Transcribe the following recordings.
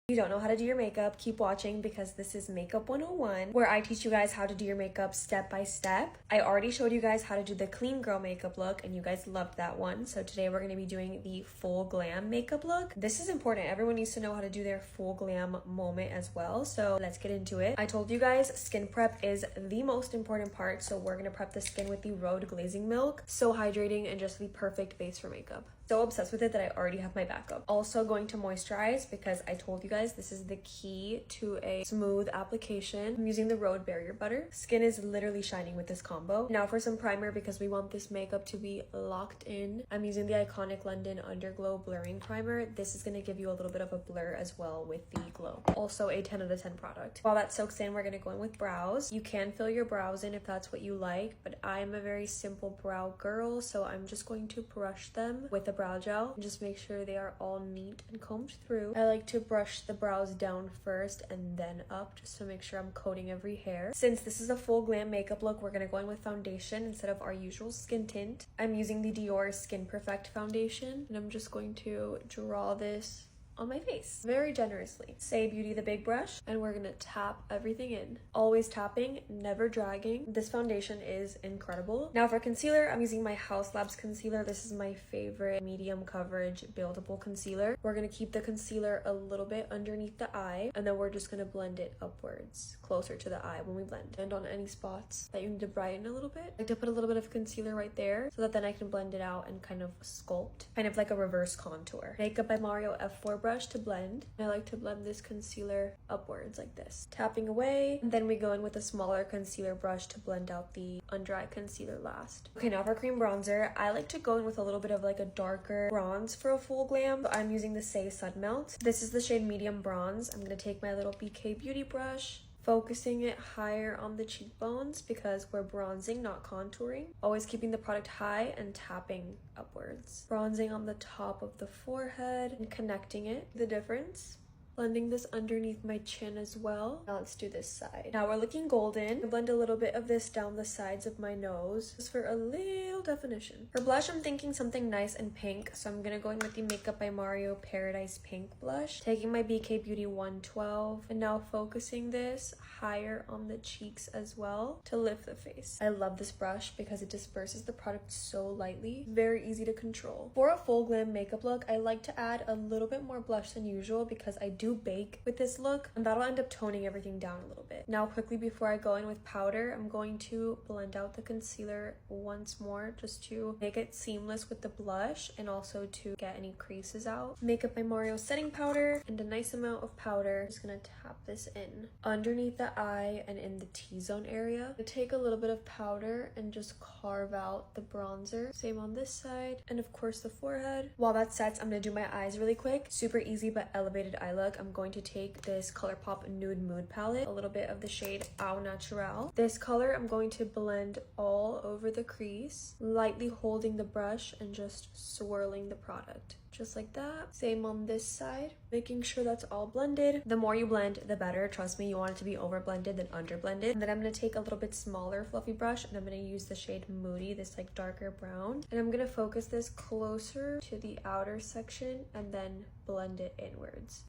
If you don't know how to do your makeup, keep watching because this is Makeup 101, where I teach you guys how to do your makeup step by step. I already showed you guys how to do the clean girl makeup look and you guys loved that one. So today we're going to be doing the full glam makeup look. This is important. Everyone needs to know how to do their full glam moment as well. So let's get into it. I told you guys skin prep is the most important part. So we're going to prep the skin with the Rhode Glazing Milk. So hydrating and just the perfect base for makeup. So obsessed with it that I already have my backup. Also going to moisturize because I told you guys this is the key to a smooth application. I'm using the Rhode Barrier Butter. Skin is literally shining with this combo. Now for some primer because we want this makeup to be locked in. I'm using the Iconic London Underglow Blurring Primer. This is going to give you a little bit of a blur as well with the glow. Also a 10 out of 10 product. While that soaks in, we're going to go in with brows. You can fill your brows in if that's what you like, but I'm a very simple brow girl, so I'm just going to brush them with a brow gel and just make sure they are all neat and combed through. I like to brush the brows down first and then up just to make sure I'm coating every hair. Since this is a full glam makeup look, we're going to go in with foundation instead of our usual skin tint. I'm using the Dior Skin Perfect foundation and I'm just going to draw this on my face very generously. Say Beauty the big brush and we're gonna tap everything in. Always tapping, never dragging. This foundation is incredible. Now for concealer, I'm using my House Labs concealer. This is my favorite medium coverage buildable concealer. We're gonna keep the concealer a little bit underneath the eye and then we're just gonna blend it upwards closer to the eye when we blend. And on any spots that you need to brighten a little bit, I like to put a little bit of concealer right there so that then I can blend it out and kind of sculpt, kind of like a reverse contour. Makeup by Mario F4 brush to blend. I like to blend this concealer upwards like this, tapping away, and then we go in with a smaller concealer brush to blend out the under eye concealer last. Okay, now for cream bronzer, I like to go in with a little bit of like a darker bronze for a full glam. So I'm using the Say Sun Melt. This is the shade medium bronze. I'm gonna take my little BK Beauty brush, focusing it higher on the cheekbones because we're bronzing, not contouring. Always keeping the product high and tapping upwards. Bronzing on the top of the forehead and connecting it. The difference. Blending this underneath my chin as well. Now let's do this side. Now we're looking golden. I blend a little bit of this down the sides of my nose just for a little definition. For blush, I'm thinking something nice and pink, so I'm gonna go in with the Makeup by Mario Paradise Pink blush. Taking my BK Beauty 112 and now focusing this higher on the cheeks as well to lift the face. I love this brush because it disperses the product so lightly. Very easy to control. For a full glam makeup look, I like to add a little bit more blush than usual because I do bake with this look and that'll end up toning everything down a little bit. Now quickly before I go in with powder, I'm going to blend out the concealer once more just to make it seamless with the blush and also to get any creases out. Makeup by Mario setting powder and a nice amount of powder. Just gonna tap this in underneath the eye and in the T-zone area. I take a little bit of powder and just carve out the bronzer. Same on this side and of course the forehead. While that sets, I'm gonna do my eyes really quick. Super easy but elevated eye look. I'm going to take this ColourPop Nude Mood palette, a little bit of the shade Au Naturel. This color I'm going to blend all over the crease, lightly holding the brush and just swirling the product. Just like that. Same on this side, making sure that's all blended. The more you blend, the better. Trust me, you want it to be over blended than under blended. And then I'm gonna take a little bit smaller fluffy brush and I'm gonna use the shade Moody, this like darker brown. And I'm gonna focus this closer to the outer section and then blend it inwards.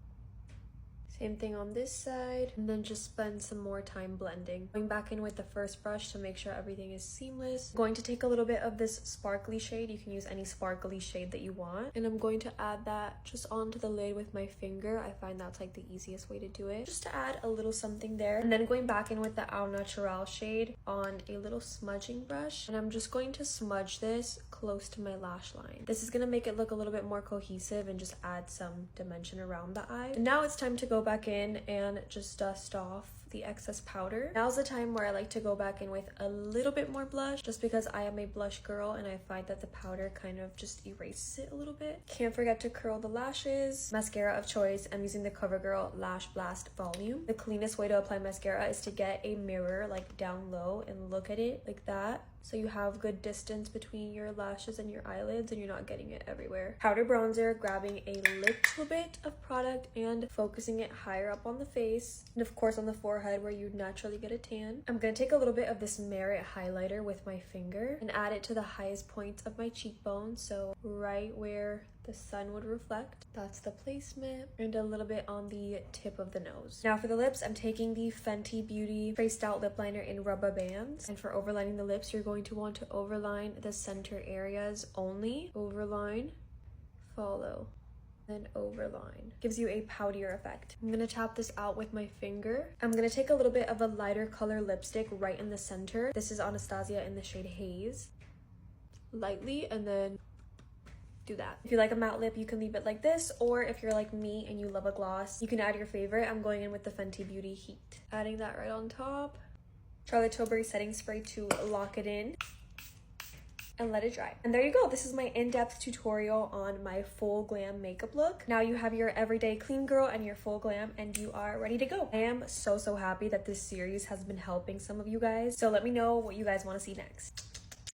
Same thing on this side, and then just spend some more time blending. Going back in with the first brush to make sure everything is seamless. I'm going to take a little bit of this sparkly shade. You can use any sparkly shade that you want. And I'm going to add that just onto the lid with my finger. I find that's like the easiest way to do it. Just to add a little something there. And then going back in with the Au Naturel shade on a little smudging brush. And I'm just going to smudge this close to my lash line. This is gonna make it look a little bit more cohesive and just add some dimension around the eye. And now it's time to go back in and just dust off the excess powder. Now's the time where I like to go back in with a little bit more blush just because I am a blush girl and I find that the powder kind of just erases it a little bit. Can't forget to curl the lashes. Mascara of choice, I'm using the CoverGirl Lash Blast Volume. The cleanest way to apply mascara is to get a mirror like down low and look at it like that. So you have good distance between your lashes and your eyelids and you're not getting it everywhere. Powder bronzer, grabbing a little bit of product and focusing it higher up on the face. And of course on the forehead, forehead where you naturally get a tan. I'm gonna take a little bit of this Merit highlighter with my finger and add it to the highest points of my cheekbone, so right where the sun would reflect. That's the placement. And a little bit on the tip of the nose. Now for the lips, I'm taking the Fenty Beauty Traced Out Lip Liner in rubber bands. And for overlining the lips, you're going to want to overline the center areas only. Overline, follow, then overline. Gives you a poutier effect. I'm gonna tap this out with my finger. I'm gonna take a little bit of a lighter color lipstick right in the center. This is Anastasia in the shade Haze. Lightly, and then do that. If you like a matte lip, you can leave it like this, or if you're like me and you love a gloss, you can add your favorite. I'm going in with the Fenty Beauty Heat. Adding that right on top. Charlotte Tilbury setting spray to lock it in and let it dry. And there you go. This is my in-depth tutorial on my full glam makeup look. Now you have your everyday clean girl and your full glam, and you are ready to go. I am so happy that this series has been helping some of you guys. So let me know what you guys want to see next.